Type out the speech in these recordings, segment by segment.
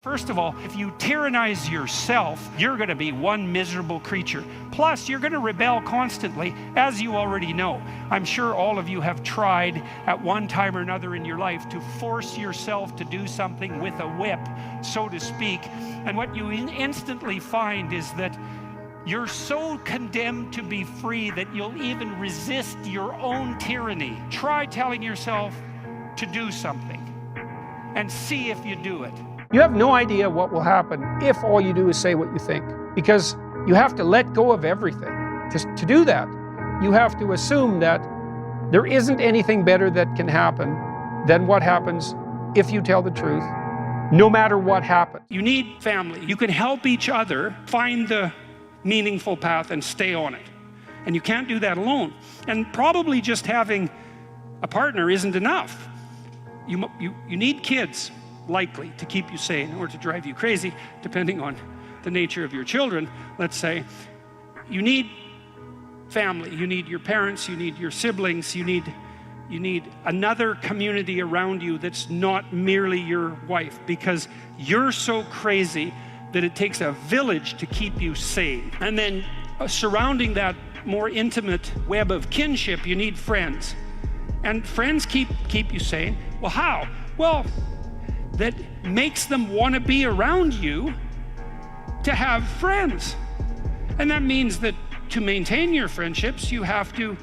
First of all, if you tyrannize yourself, you're going to be one miserable creature. Plus, you're going to rebel constantly, as you already know. I'm sure all of you have tried at one time or another in your life to force yourself to do something with a whip, so to speak. And what you instantly find is that you're so condemned to be free that you'll even resist your own tyranny. Try telling yourself to do something and see if you do it. You have no idea what will happen if all you do is say what you think, because you have to let go of everything. Just to do that, you have to assume that there isn't anything better that can happen than what happens if you tell the truth, no matter what happens. You need family. You can help each other find the meaningful path and stay on it. And you can't do that alone. And probably just having a partner isn't enough. You need kids, likely, to keep you sane or to drive you crazy, depending on the nature of your children, let's say. You need family, you need your parents, you need your siblings, you need another community around you that's not merely your wife, because you're so crazy that it takes a village to keep you sane. And then surrounding that more intimate web of kinship, you need friends. And friends keep you sane. Well, how? Well, that makes them want to be around you to have friends. And that means that to maintain your friendships, you have to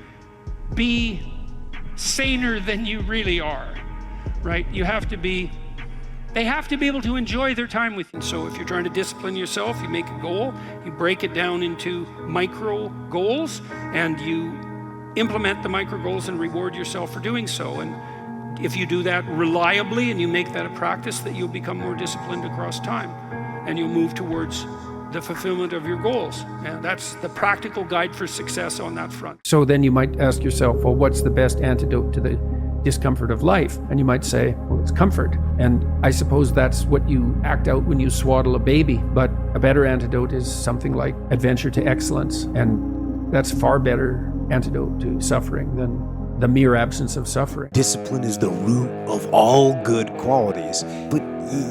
be saner than you really are, right? They have to be able to enjoy their time with you. So if you're trying to discipline yourself, you make a goal, you break it down into micro goals, and you implement the micro goals and reward yourself for doing so. And if you do that reliably and you make that a practice, that you'll become more disciplined across time and you'll move towards the fulfillment of your goals. And that's the practical guide for success on that front. So then you might ask yourself, well, what's the best antidote to the discomfort of life? And you might say, well, it's comfort. And I suppose that's what you act out when you swaddle a baby. But a better antidote is something like adventure to excellence. And that's far better antidote to suffering than the mere absence of suffering. Discipline is the root of all good qualities, but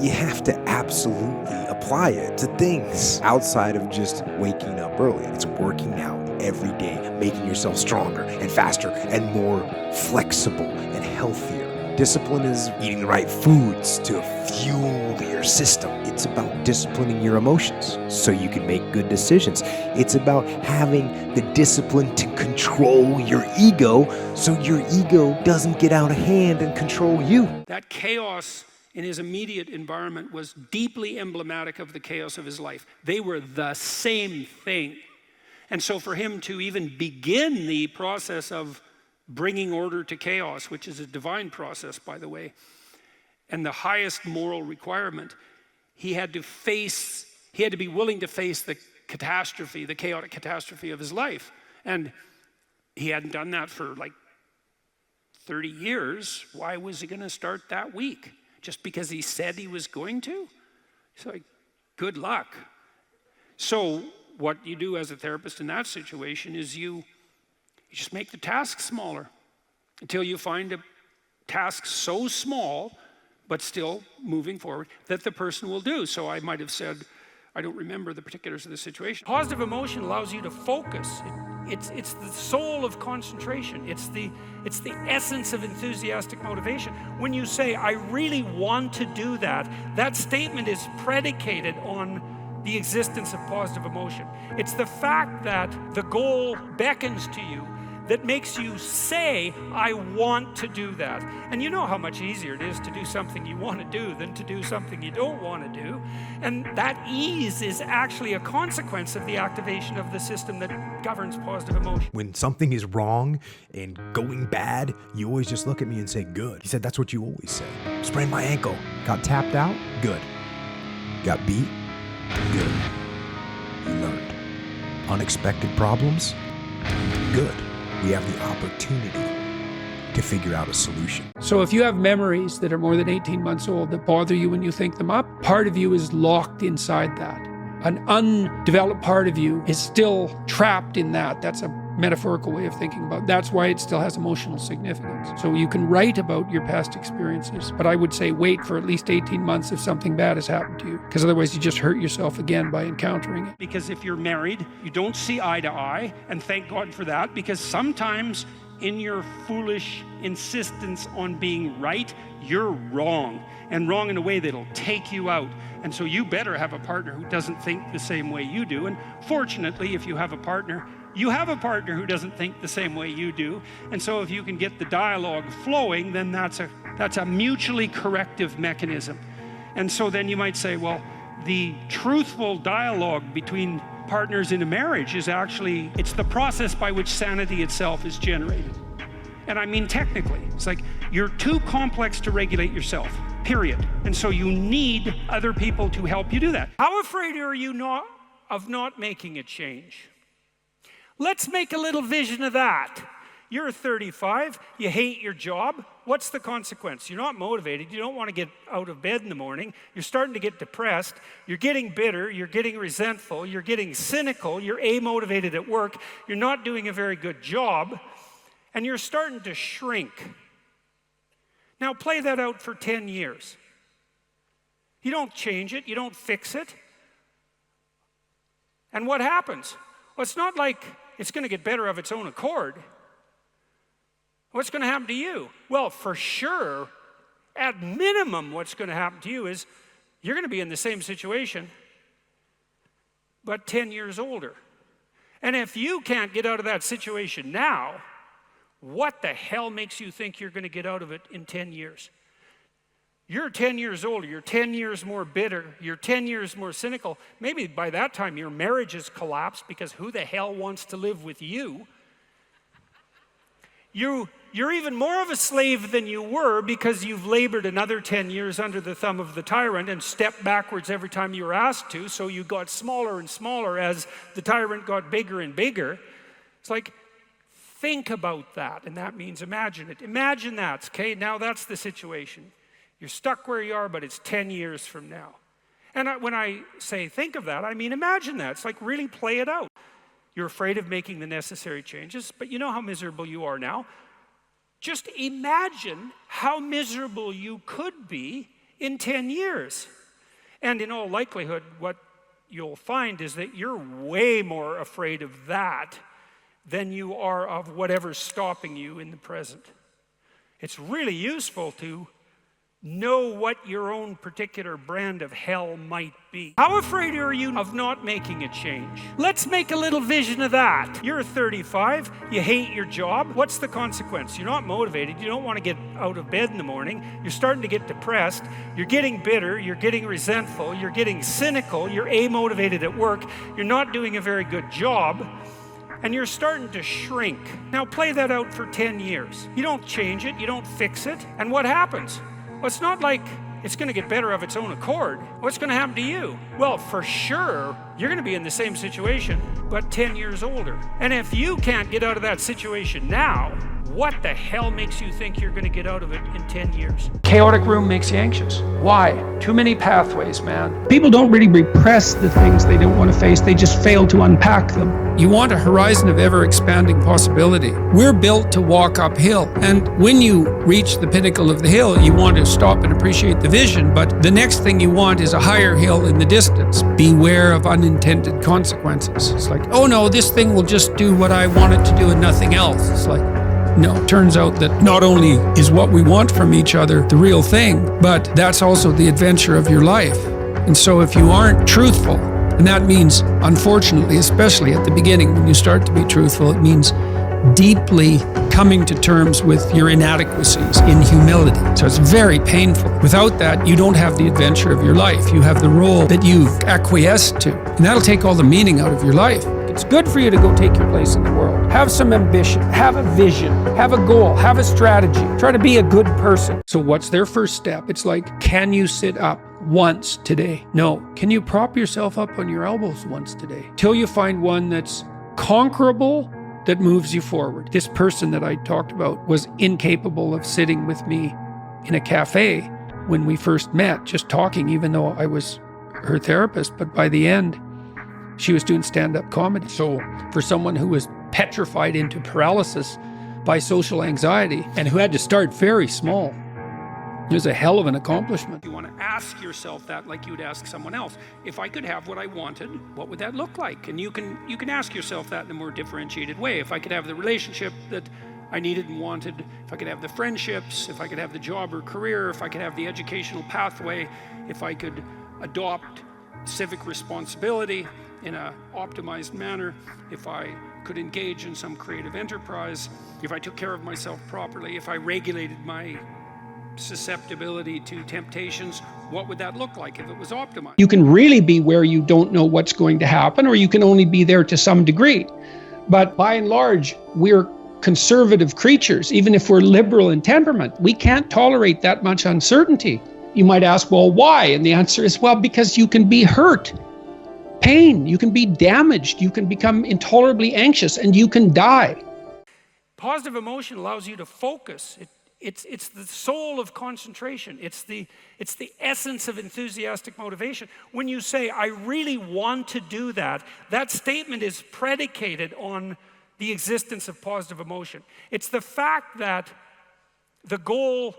you have to absolutely apply it to things outside of just waking up early. It's working out every day, making yourself stronger and faster and more flexible and healthier. Discipline is eating the right foods to fuel your system. It's about disciplining your emotions so you can make good decisions. It's about having the discipline to control your ego so your ego doesn't get out of hand and control you. That chaos in his immediate environment was deeply emblematic of the chaos of his life. They were the same thing. And so for him to even begin the process of bringing order to chaos, which is a divine process, by the way, and the highest moral requirement, he had to be willing to face the catastrophe, the chaotic catastrophe of his life. And he hadn't done that for like 30 years. Why was he going to start that week? Just because he said he was going to? It's like, good luck. So what you do as a therapist in that situation is you just make the task smaller until you find a task so small, but still moving forward, that the person will do. So I might have said, I don't remember the particulars of the situation. Positive emotion allows you to focus. It's the soul of concentration. It's the essence of enthusiastic motivation. When you say, I really want to do that, that statement is predicated on the existence of positive emotion. It's the fact that the goal beckons to you that makes you say, I want to do that. And you know how much easier it is to do something you want to do than to do something you don't want to do. And that ease is actually a consequence of the activation of the system that governs positive emotion. When something is wrong and going bad, you always just look at me and say, good. He said, that's what you always say. Sprained my ankle. Got tapped out? Good. Got beat? Good. You learned. Unexpected problems? Good. We have the opportunity to figure out a solution. So if you have memories that are more than 18 months old that bother you when you think them up, part of you is locked inside that. An undeveloped part of you is still trapped in that. That's a metaphorical way of thinking about it. That's why it still has emotional significance. So you can write about your past experiences, but I would say wait for at least 18 months if something bad has happened to you, because otherwise you just hurt yourself again by encountering it. Because if you're married, you don't see eye to eye, and thank God for that, because sometimes in your foolish insistence on being right, you're wrong, and wrong in a way that'll take you out. And so you better have a partner who doesn't think the same way you do. And fortunately, if you have a partner, you have a partner who doesn't think the same way you do. And so if you can get the dialogue flowing, then that's a mutually corrective mechanism. And so then you might say, well, the truthful dialogue between partners in a marriage is actually, it's the process by which sanity itself is generated. And I mean technically, it's like you're too complex to regulate yourself, period. And so you need other people to help you do that. How afraid are you of not making a change? Let's make a little vision of that. You're 35, you hate your job. What's the consequence? You're not motivated, you don't want to get out of bed in the morning, you're starting to get depressed, you're getting bitter, you're getting resentful, you're getting cynical, you're amotivated at work, you're not doing a very good job, and you're starting to shrink. Now play that out for 10 years. You don't change it, you don't fix it. And what happens? Well, it's not like it's going to get better of its own accord. What's going to happen to you? Well, for sure, at minimum, what's going to happen to you is you're going to be in the same situation, but 10 years older. And if you can't get out of that situation now, what the hell makes you think you're going to get out of it in 10 years? You're 10 years older, you're 10 years more bitter, you're 10 years more cynical. Maybe by that time your marriage has collapsed because who the hell wants to live with you? You're even more of a slave than you were because you've labored another 10 years under the thumb of the tyrant and stepped backwards every time you were asked to, so you got smaller and smaller as the tyrant got bigger and bigger. It's like, think about that, and that means imagine it. Imagine that, okay? Now that's the situation. You're stuck where you are, but it's 10 years from now. And when I say think of that, I mean imagine that. It's like really play it out. You're afraid of making the necessary changes, but you know how miserable you are now. Just imagine how miserable you could be in 10 years. And in all likelihood, what you'll find is that you're way more afraid of that than you are of whatever's stopping you in the present. It's really useful to know what your own particular brand of hell might be. How afraid are you of not making a change? Let's make a little vision of that. You're 35, you hate your job. What's the consequence? You're not motivated, you don't want to get out of bed in the morning, you're starting to get depressed, you're getting bitter, you're getting resentful, you're getting cynical, you're amotivated at work, you're not doing a very good job, and you're starting to shrink. Now play that out for 10 years. You don't change it, you don't fix it, and what happens? Well, it's not like it's going to get better of its own accord. What's going to happen to you? Well, for sure, you're going to be in the same situation, but 10 years older. And if you can't get out of that situation now, what the hell makes you think you're going to get out of it in 10 years? Chaotic room makes you anxious. Why? Too many pathways, man. People don't really repress the things they don't want to face, they just fail to unpack them. You want a horizon of ever-expanding possibility. We're built to walk uphill, and when you reach the pinnacle of the hill, you want to stop and appreciate the vision, but the next thing you want is a higher hill in the distance. Beware of unintended consequences. It's like, oh no, this thing will just do what I want it to do and nothing else. It's like, no, it turns out that not only is what we want from each other the real thing, but that's also the adventure of your life. And so if you aren't truthful, and that means, unfortunately, especially at the beginning, when you start to be truthful, it means deeply coming to terms with your inadequacies in humility. So it's very painful. Without that, you don't have the adventure of your life. You have the role that you've acquiesced to. And that'll take all the meaning out of your life. It's good for you to go take your place in the world. Have some ambition, have a vision, have a goal, have a strategy. Try to be a good person. So what's their first step? It's like, can you sit up once today? No. Can you prop yourself up on your elbows once today? Till you find one that's conquerable, that moves you forward. This person that I talked about was incapable of sitting with me in a cafe when we first met, just talking, even though I was her therapist. But by the end, she was doing stand-up comedy. So for someone who was petrified into paralysis by social anxiety and who had to start very small. It was a hell of an accomplishment. You want to ask yourself that like you would ask someone else. If I could have what I wanted, what would that look like? And you can ask yourself that in a more differentiated way. If I could have the relationship that I needed and wanted, if I could have the friendships, if I could have the job or career, if I could have the educational pathway, if I could adopt civic responsibility in an optimized manner, if I could engage in some creative enterprise, if I took care of myself properly, if I regulated my susceptibility to temptations, what would that look like if it was optimized? You can really be where you don't know what's going to happen, or you can only be there to some degree. But by and large, we're conservative creatures. Even if we're liberal in temperament, we can't tolerate that much uncertainty. You might ask, well, why? And the answer is, well, because you can be hurt, pain, you can be damaged, you can become intolerably anxious, and you can die. Positive emotion allows you to focus. It's the soul of concentration. It's the essence of enthusiastic motivation. When you say, I really want to do that, that statement is predicated on the existence of positive emotion. It's the fact that the goal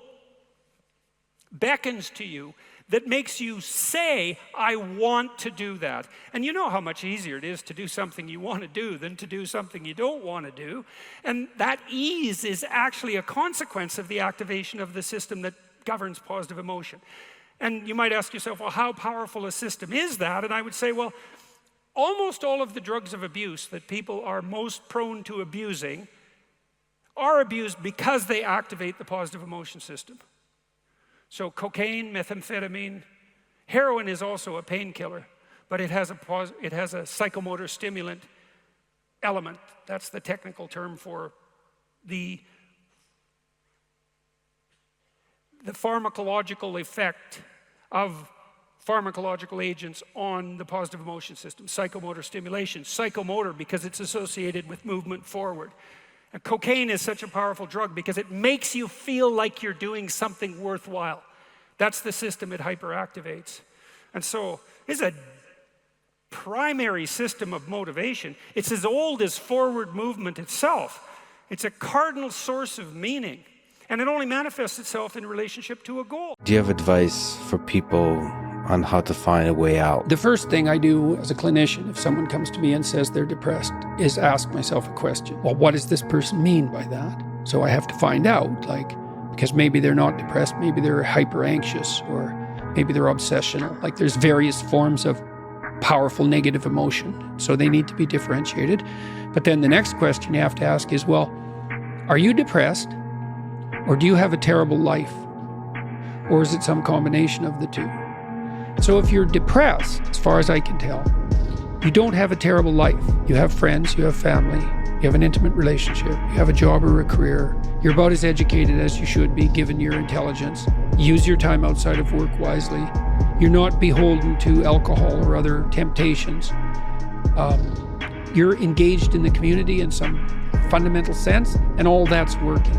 beckons to you that makes you say, I want to do that. And you know how much easier it is to do something you want to do than to do something you don't want to do. And that ease is actually a consequence of the activation of the system that governs positive emotion. And you might ask yourself, well, how powerful a system is that? And I would say, well, almost all of the drugs of abuse that people are most prone to abusing are abused because they activate the positive emotion system. So cocaine, methamphetamine, heroin is also a painkiller, but it has a psychomotor stimulant element. That's the technical term for the pharmacological effect of pharmacological agents on the positive emotion system. Psychomotor stimulation, psychomotor because it's associated with movement forward. And cocaine is such a powerful drug because it makes you feel like you're doing something worthwhile. That's the system it hyperactivates. And so it's a primary system of motivation. It's as old as forward movement itself. It's a cardinal source of meaning. And it only manifests itself in relationship to a goal. Do you have advice for people on how to find a way out? The first thing I do as a clinician, if someone comes to me and says they're depressed, is ask myself a question. Well, what does this person mean by that? So I have to find out, because maybe they're not depressed, maybe they're hyper anxious, or maybe they're obsessional. There's various forms of powerful negative emotion. So they need to be differentiated. But then the next question you have to ask is, well, are you depressed? Or do you have a terrible life? Or is it some combination of the two? So if you're depressed, as far as I can tell, you don't have a terrible life. You have friends, you have family, you have an intimate relationship, you have a job or a career. You're about as educated as you should be given your intelligence. Use your time outside of work wisely. You're not beholden to alcohol or other temptations. You're engaged in the community in some fundamental sense, and all that's working.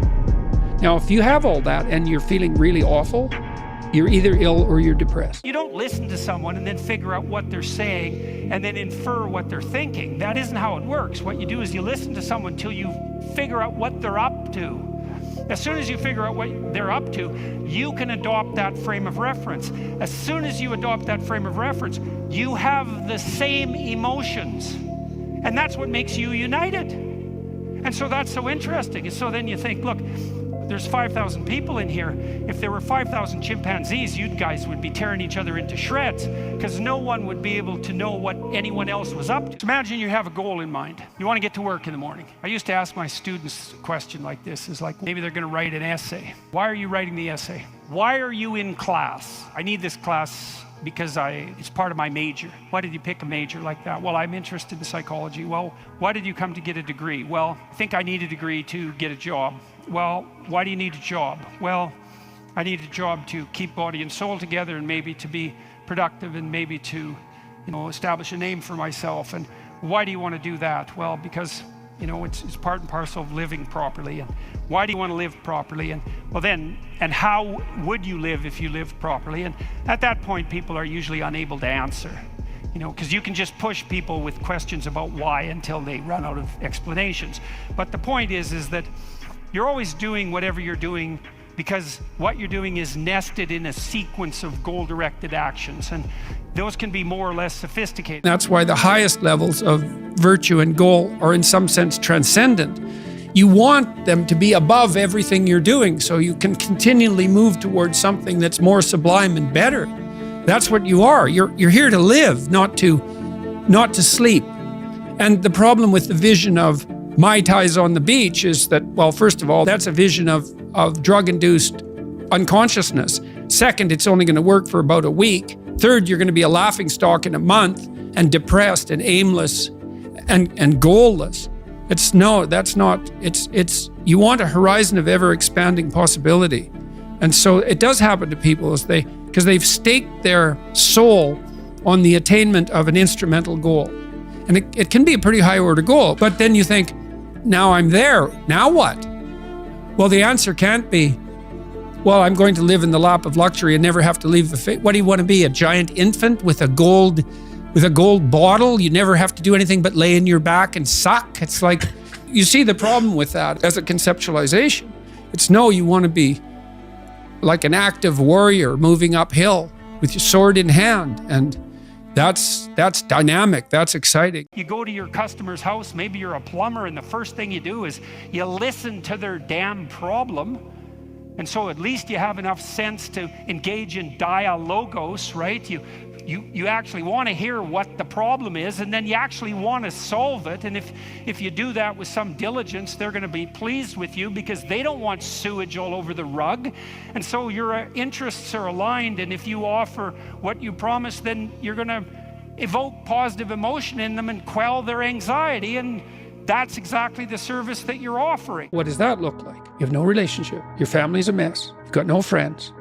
Now, if you have all that and you're feeling really awful, you're either ill or you're depressed. You don't listen to someone and then figure out what they're saying and then infer what they're thinking. That isn't how it works. What you do is you listen to someone till you figure out what they're up to. As soon as you figure out what they're up to, you can adopt that frame of reference. As soon as you adopt that frame of reference, you have the same emotions. And that's what makes you united. And so that's so interesting. And so then you think, look, there's 5,000 people in here. If there were 5,000 chimpanzees, you guys would be tearing each other into shreds because no one would be able to know what anyone else was up to. So imagine you have a goal in mind. You want to get to work in the morning. I used to ask my students a question like this, maybe they're going to write an essay. Why are you writing the essay? Why are you in class? I need this class because it's part of my major. Why did you pick a major like that? Well, I'm interested in psychology. Well, why did you come to get a degree? Well, I think I need a degree to get a job. Well, why do you need a job? Well, I need a job to keep body and soul together and maybe to be productive and maybe to, establish a name for myself. And why do you want to do that? Well, because, it's part and parcel of living properly. And why do you want to live properly? And and how would you live if you lived properly? And at that point, people are usually unable to answer. You know, because you can just push people with questions about why until they run out of explanations. But the point is that you're always doing whatever you're doing because what you're doing is nested in a sequence of goal-directed actions, and those can be more or less sophisticated. That's why the highest levels of virtue and goal are in some sense transcendent. You want them to be above everything you're doing so you can continually move towards something that's more sublime and better. That's what you are. You're here to live, not to sleep. And the problem with the vision of Mai Tais on the beach is that, well, first of all, that's a vision of drug-induced unconsciousness. Second, it's only going to work for about a week. Third, you're going to be a laughingstock in a month and depressed and aimless and goalless. You want a horizon of ever-expanding possibility. And so it does happen to people because they've staked their soul on the attainment of an instrumental goal. And it can be a pretty high order goal, but then you think, now I'm there, now what? Well, the answer can't be, well, I'm going to live in the lap of luxury and never have to leave the face. What do you want to be, a giant infant with a gold bottle? You never have to do anything but lay in your back and suck? It's like, you see the problem with that as a conceptualization. It's no, you want to be like an active warrior moving uphill with your sword in hand, and that's dynamic, that's exciting. You go to your customer's house, maybe you're a plumber, and the first thing you do is you listen to their damn problem. And so at least you have enough sense to engage in dialogos, right? You actually want to hear what the problem is, and then you actually want to solve it. And if you do that with some diligence, they're going to be pleased with you because they don't want sewage all over the rug. And so your interests are aligned, and if you offer what you promise, then you're going to evoke positive emotion in them and quell their anxiety, and that's exactly the service that you're offering. What does that look like? You have no relationship. Your family's a mess. You've got no friends.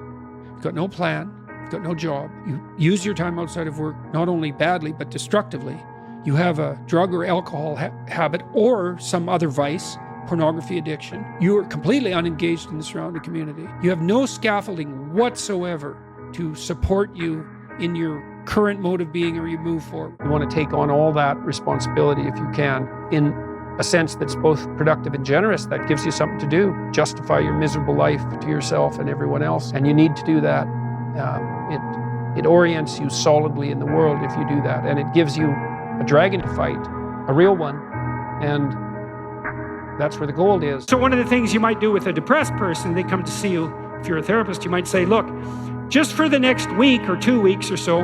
You've got no plan. You've got no job. You use your time outside of work not only badly, but destructively. You have a drug or alcohol habit or some other vice, pornography addiction. You are completely unengaged in the surrounding community. You have no scaffolding whatsoever to support you in your current mode of being or you move forward. You want to take on all that responsibility if you can in a sense that's both productive and generous. That gives you something to do. Justify your miserable life to yourself and everyone else. And you need to do that. It orients you solidly in the world if you do that. And it gives you a dragon to fight, a real one. And that's where the gold is. So one of the things you might do with a depressed person, they come to see you, if you're a therapist, you might say, look, just for the next week or 2 weeks or so,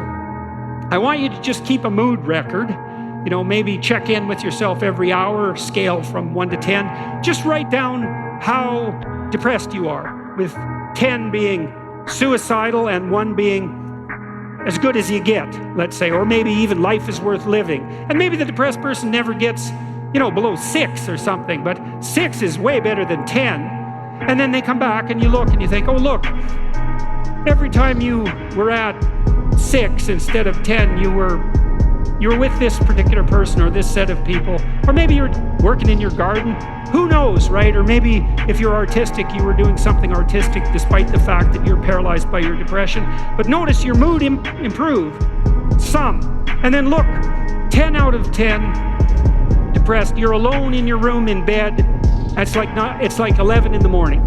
I want you to just keep a mood record. You know, maybe check in with yourself every hour, scale from 1 to 10. Just write down how depressed you are, with 10 being suicidal and 1 being as good as you get, let's say, or maybe even life is worth living. And maybe the depressed person never gets, below 6 or something, but 6 is way better than 10. And then they come back and you look and you think, oh, look, every time you were at 6 instead of 10, you were with this particular person or this set of people, or maybe you're working in your garden, who knows, right? Or maybe if you're artistic, you were doing something artistic despite the fact that you're paralyzed by your depression. But notice your mood improved some. And then look, 10 out of 10 depressed, you're alone in your room in bed. It's like 11 in the morning.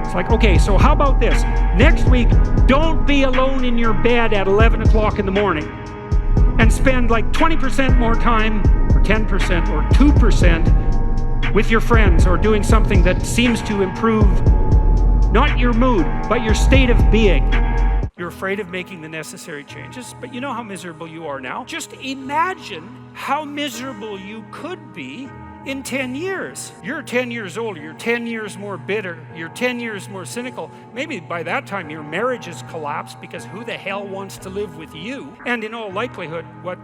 It's like, okay, so how about this? Next week, don't be alone in your bed at 11 o'clock in the morning. And spend like 20% more time, or 10%, or 2% with your friends, or doing something that seems to improve not your mood, but your state of being. You're afraid of making the necessary changes, but you know how miserable you are now. Just imagine how miserable you could be in 10 years. You're 10 years older, you're 10 years more bitter, you're 10 years more cynical. Maybe by that time your marriage has collapsed because who the hell wants to live with you? And in all likelihood, what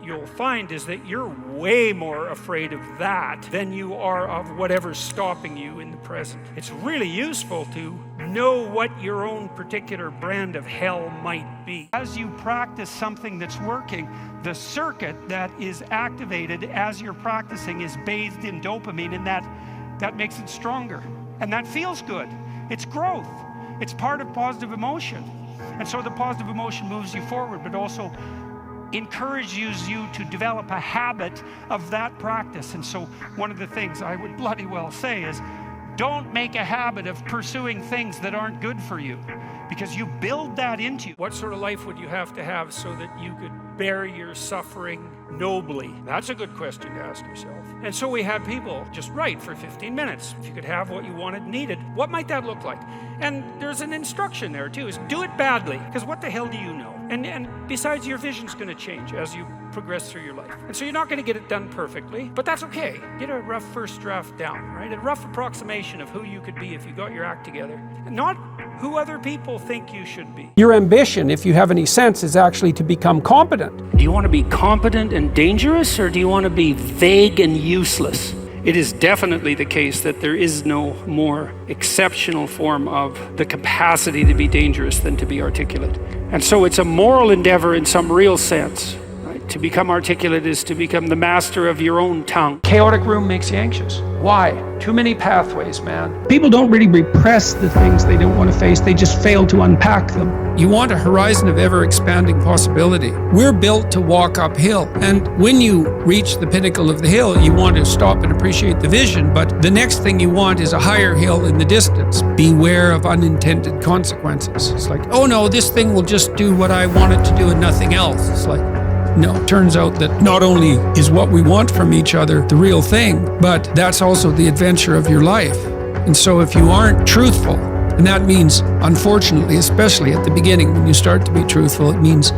you'll find is that you're way more afraid of that than you are of whatever's stopping you in the present. It's really useful to know what your own particular brand of hell might be. As you practice something that's working, the circuit that is activated as you're practicing is bathed in dopamine, and that makes it stronger. And that feels good. It's growth. It's part of positive emotion. And so the positive emotion moves you forward, but also encourages you to develop a habit of that practice. And so one of the things I would bloody well say is, don't make a habit of pursuing things that aren't good for you, because you build that into you. What sort of life would you have to have so that you could bear your suffering nobly? That's a good question to ask yourself. And so we had people just write for 15 minutes. If you could have what you wanted and needed, what might that look like? And there's an instruction there too, is do it badly, because what the hell do you know? And besides, your vision's going to change as you progress through your life. And so you're not going to get it done perfectly, but that's okay. Get a rough first draft down, right? A rough approximation of who you could be if you got your act together, and not who other people think you should be. Your ambition, if you have any sense, is actually to become competent. Do you want to be competent and dangerous, or do you want to be vague and useless? It is definitely the case that there is no more exceptional form of the capacity to be dangerous than to be articulate. And so it's a moral endeavor in some real sense. Right? To become articulate is to become the master of your own tongue. Chaotic room makes you anxious. Why? Too many pathways, man. People don't really repress the things they don't want to face, they just fail to unpack them. You want a horizon of ever-expanding possibility. We're built to walk uphill, and when you reach the pinnacle of the hill, you want to stop and appreciate the vision, but the next thing you want is a higher hill in the distance. Beware of unintended consequences. It's like, oh no, this thing will just do what I want it to do and nothing else. It's like, no, it turns out that not only is what we want from each other the real thing, but that's also the adventure of your life. And so if you aren't truthful, and that means, unfortunately, especially at the beginning, when you start to be truthful, it means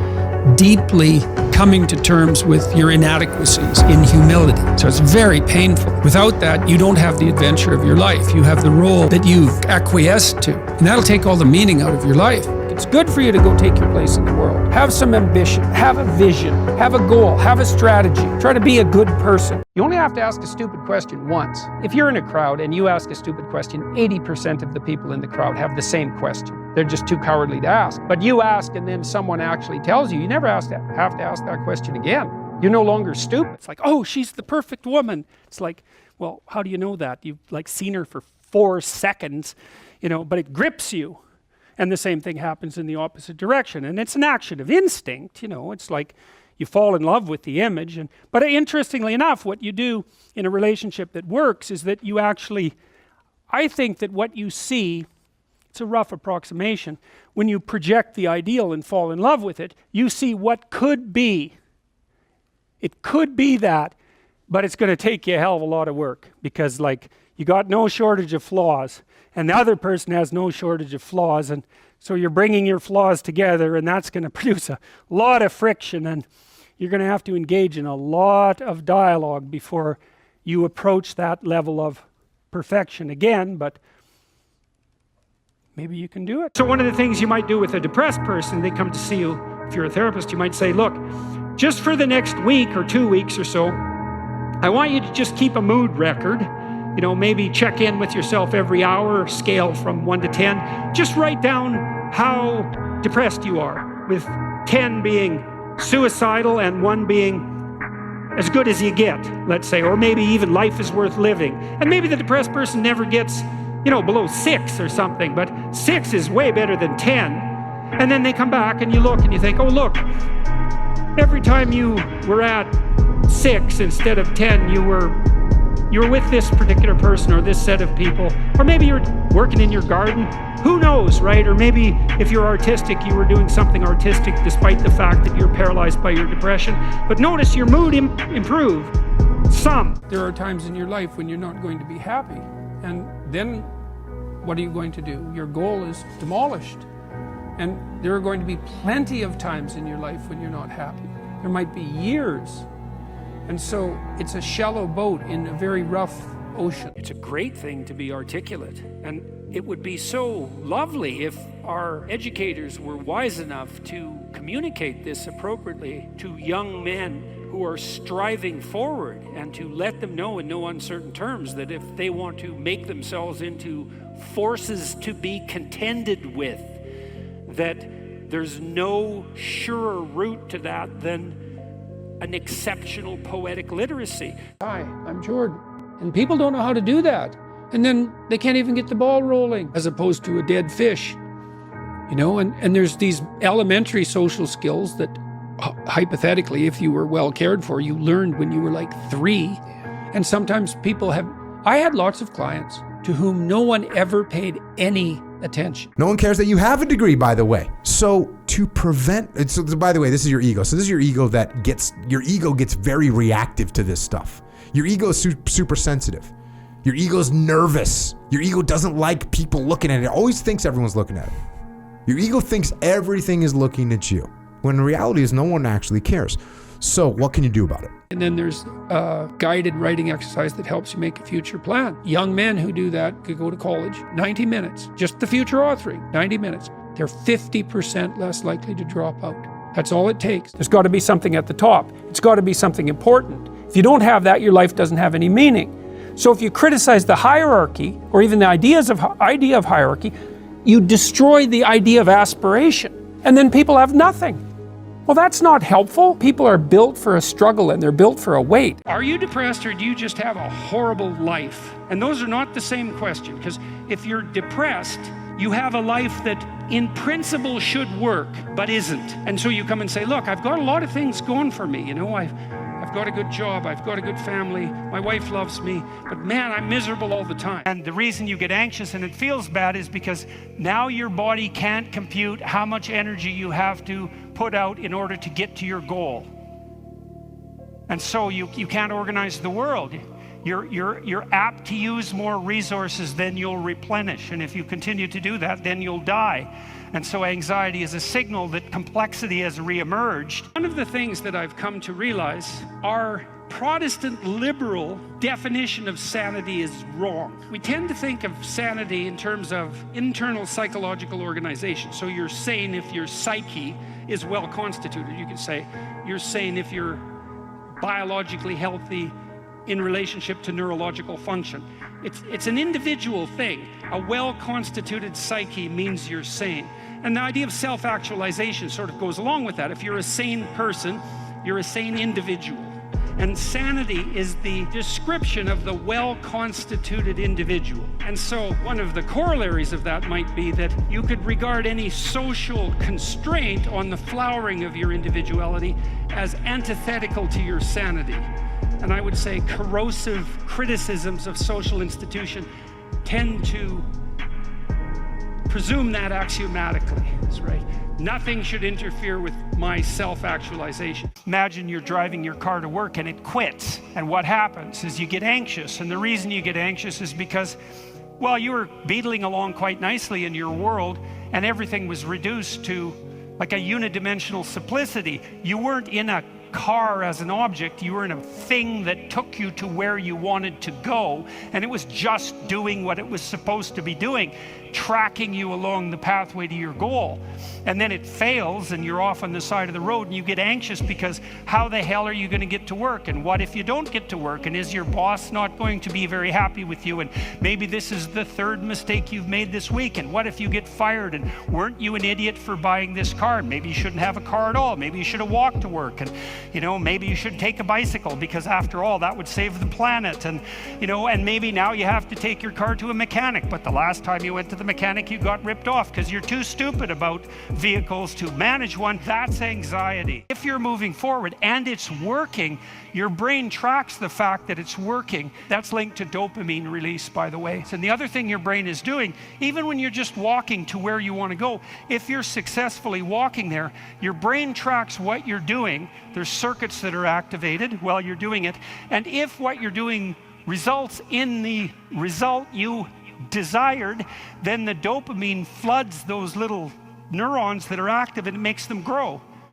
deeply coming to terms with your inadequacies in humility. So it's very painful. Without that, you don't have the adventure of your life. You have the role that you've acquiesced to. And that'll take all the meaning out of your life. It's good for you to go take your place in the world. Have some ambition, have a vision, have a goal, have a strategy. Try to be a good person. You only have to ask a stupid question once. If you're in a crowd and you ask a stupid question, 80% of the people in the crowd have the same question. They're just too cowardly to ask. But you ask and then someone actually tells you, you never have to ask that question again. You're no longer stupid. It's like, oh, she's the perfect woman. It's like, well, how do you know that? You've seen her for 4 seconds, but it grips you. And the same thing happens in the opposite direction. And it's an action of instinct, it's like you fall in love with the image. But interestingly enough, what you do in a relationship that works is that you actually, I think that what you see, it's a rough approximation, when you project the ideal and fall in love with it, you see what could be. It could be that, but it's going to take you a hell of a lot of work, because you got no shortage of flaws, and the other person has no shortage of flaws, and so you're bringing your flaws together, and that's going to produce a lot of friction, and you're going to have to engage in a lot of dialogue before you approach that level of perfection again, but maybe you can do it. So one of the things you might do with a depressed person, they come to see you, if you're a therapist, you might say, look, just for the next week or 2 weeks or so, I want you to just keep a mood record. Maybe check in with yourself every hour, scale from 1 to 10. Just write down how depressed you are, with 10 being suicidal and 1 being as good as you get, let's say, or maybe even life is worth living. And maybe the depressed person never gets, below 6 or something, but 6 is way better than 10. And then they come back and you look and you think, oh, look, every time you were at 6 instead of 10, you were with this particular person or this set of people, or maybe you're working in your garden, who knows, right? Or maybe if you're artistic, you were doing something artistic despite the fact that you're paralyzed by your depression. But notice your mood improved some. There are times in your life when you're not going to be happy, and then what are you going to do? Your goal is demolished. And there are going to be plenty of times in your life when you're not happy. There might be years. And so it's a shallow boat in a very rough ocean. It's a great thing to be articulate, and it would be so lovely if our educators were wise enough to communicate this appropriately to young men who are striving forward, and to let them know in no uncertain terms that if they want to make themselves into forces to be contended with, that there's no surer route to that than an exceptional poetic literacy. Hi, I'm Jordan. And people don't know how to do that. And then they can't even get the ball rolling, as opposed to a dead fish. And there's these elementary social skills that hypothetically, if you were well cared for, you learned when you were like 3. And sometimes I had lots of clients to whom no one ever paid any attention. No one cares that you have a degree, by the way. So to prevent, so by the way, this is your ego. So this is your ego your ego gets very reactive to this stuff. Your ego is super sensitive. Your ego's nervous. Your ego doesn't like people looking at it. It always thinks everyone's looking at it. Your ego thinks everything is looking at you, when the reality is no one actually cares. So what can you do about it? And then there's a guided writing exercise that helps you make a future plan. Young men who do that could go to college, 90 minutes, just the future authoring, 90 minutes. They're 50% less likely to drop out. That's all it takes. There's got to be something at the top. It's got to be something important. If you don't have that, your life doesn't have any meaning. So if you criticize the hierarchy, or even the idea of hierarchy, you destroy the idea of aspiration. And then people have nothing. Well, that's not helpful. People are built for a struggle and they're built for a wait. Are you depressed or do you just have a horrible life? And those are not the same question, because if you're depressed, you have a life that in principle should work, but isn't. And so you come and say, look, I've got a lot of things going for me. I've got a good job, I've got a good family, my wife loves me, but man, I'm miserable all the time. And the reason you get anxious and it feels bad is because now your body can't compute how much energy you have to put out in order to get to your goal. And so you can't organize the world. You're apt to use more resources than you'll replenish. And if you continue to do that, then you'll die. And so anxiety is a signal that complexity has reemerged. One of the things that I've come to realize, our Protestant liberal definition of sanity is wrong. We tend to think of sanity in terms of internal psychological organization. So you're sane if your psyche is well constituted. You can say you're sane if you're biologically healthy in relationship to neurological function. It's an individual thing. A well-constituted psyche means you're sane. And the idea of self-actualization sort of goes along with that. If you're a sane person, you're a sane individual. And sanity is the description of the well-constituted individual. And so one of the corollaries of that might be that you could regard any social constraint on the flowering of your individuality as antithetical to your sanity. And I would say corrosive criticisms of social institution tend to presume that axiomatically. That's right. Nothing should interfere with my self-actualization. Imagine you're driving your car to work and it quits. And what happens is you get anxious. And the reason you get anxious is because, well, you were beetling along quite nicely in your world and everything was reduced to like a unidimensional simplicity. You weren't in a car as an object, you were in a thing that took you to where you wanted to go, and it was just doing what it was supposed to be doing, tracking you along the pathway to your goal. And then it fails and you're off on the side of the road and you get anxious because how the hell are you going to get to work? And what if you don't get to work? And is your boss not going to be very happy with you? And maybe this is the third mistake you've made this week. And what if you get fired? And weren't you an idiot for buying this car? Maybe you shouldn't have a car at all. Maybe you should have walked to work. And maybe you should take a bicycle, because after all, that would save the planet. And and maybe now you have to take your car to a mechanic, but the last time you went to the mechanic you got ripped off because you're too stupid about vehicles to manage one. That's anxiety. If you're moving forward and it's working, your brain tracks the fact that it's working. That's linked to dopamine release, by the way. And the other thing your brain is doing, even when you're just walking to where you want to go, if you're successfully walking there, your brain tracks what you're doing. There's circuits that are activated while you're doing it. And if what you're doing results in the result you desired, then the dopamine floods those little neurons that are active and it makes them grow.